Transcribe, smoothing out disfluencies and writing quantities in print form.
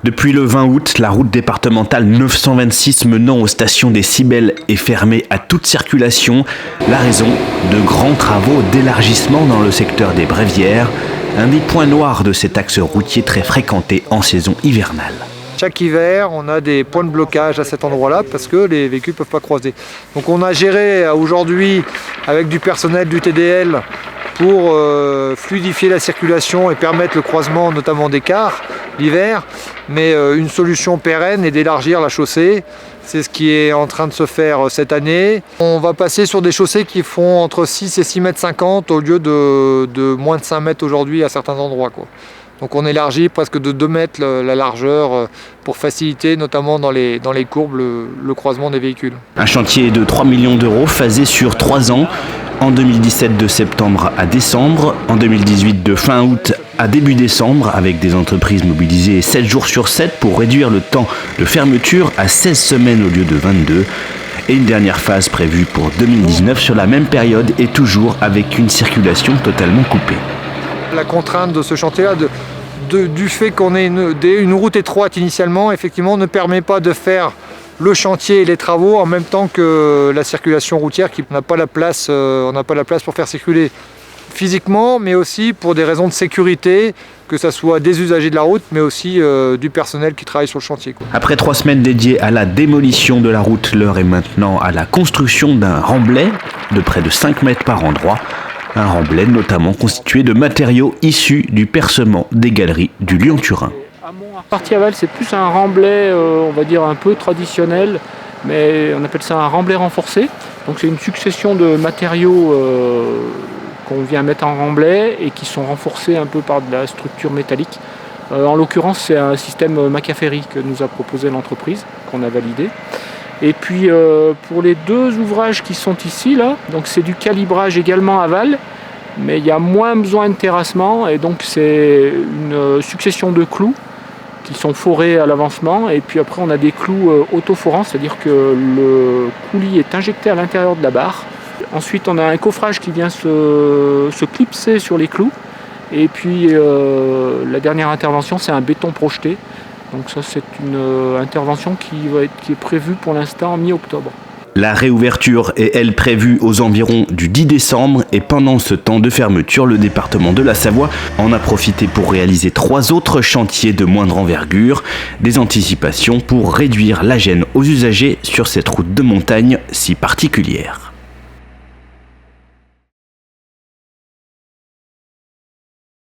Depuis le 20 août, la route départementale 926 menant aux stations des Cybèles est fermée à toute circulation. La raison, de grands travaux d'élargissement dans le secteur des Bréviaires, un des points noirs de cet axe routier très fréquenté en saison hivernale. Chaque hiver, on a des points de blocage à cet endroit-là parce que les véhicules ne peuvent pas croiser. Donc on a géré aujourd'hui avec du personnel du TDL pour fluidifier la circulation et permettre le croisement notamment des cars l'hiver. Mais une solution pérenne est d'élargir la chaussée. C'est ce qui est en train de se faire cette année. On va passer sur des chaussées qui font entre 6 et 6,50 m au lieu de moins de 5 mètres aujourd'hui à certains endroits, quoi. Donc on élargit presque de 2 mètres la largeur pour faciliter notamment dans les courbes le croisement des véhicules. Un chantier de 3 millions d'euros phasé sur 3 ans. En 2017 de septembre à décembre, en 2018 de fin août à début décembre, avec des entreprises mobilisées 7 jours sur 7 pour réduire le temps de fermeture à 16 semaines au lieu de 22. Et une dernière phase prévue pour 2019 sur la même période et toujours avec une circulation totalement coupée. La contrainte de ce chantier-là, du fait qu'on ait une route étroite initialement, effectivement, ne permet pas de faire le chantier et les travaux en même temps que la circulation routière qui n'a pas la place, on n'a pas la place pour faire circuler physiquement, mais aussi pour des raisons de sécurité, que ce soit des usagers de la route, mais aussi du personnel qui travaille sur le chantier, quoi. Après 3 semaines dédiées à la démolition de la route, l'heure est maintenant à la construction d'un remblai de près de 5 mètres par endroit. Un remblai notamment constitué de matériaux issus du percement des galeries du Lyon-Turin. Partie aval, c'est plus un remblai, on va dire un peu traditionnel, mais on appelle ça un remblai renforcé. Donc c'est une succession de matériaux qu'on vient mettre en remblai et qui sont renforcés un peu par de la structure métallique. En l'occurrence, c'est un système Macaferri que nous a proposé l'entreprise, qu'on a validé. Et puis pour les 2 ouvrages qui sont ici, là, donc c'est du calibrage également aval, mais il y a moins besoin de terrassement et donc c'est une succession de clous qui sont forés à l'avancement, et puis après on a des clous autoforants, c'est-à-dire que le coulis est injecté à l'intérieur de la barre. Ensuite on a un coffrage qui vient se clipser sur les clous, et puis la dernière intervention c'est un béton projeté. Donc ça c'est une intervention qui est prévue pour l'instant mi-octobre. La réouverture est, elle, prévue aux environs du 10 décembre et pendant ce temps de fermeture, le département de la Savoie en a profité pour réaliser 3 autres chantiers de moindre envergure, des anticipations pour réduire la gêne aux usagers sur cette route de montagne si particulière.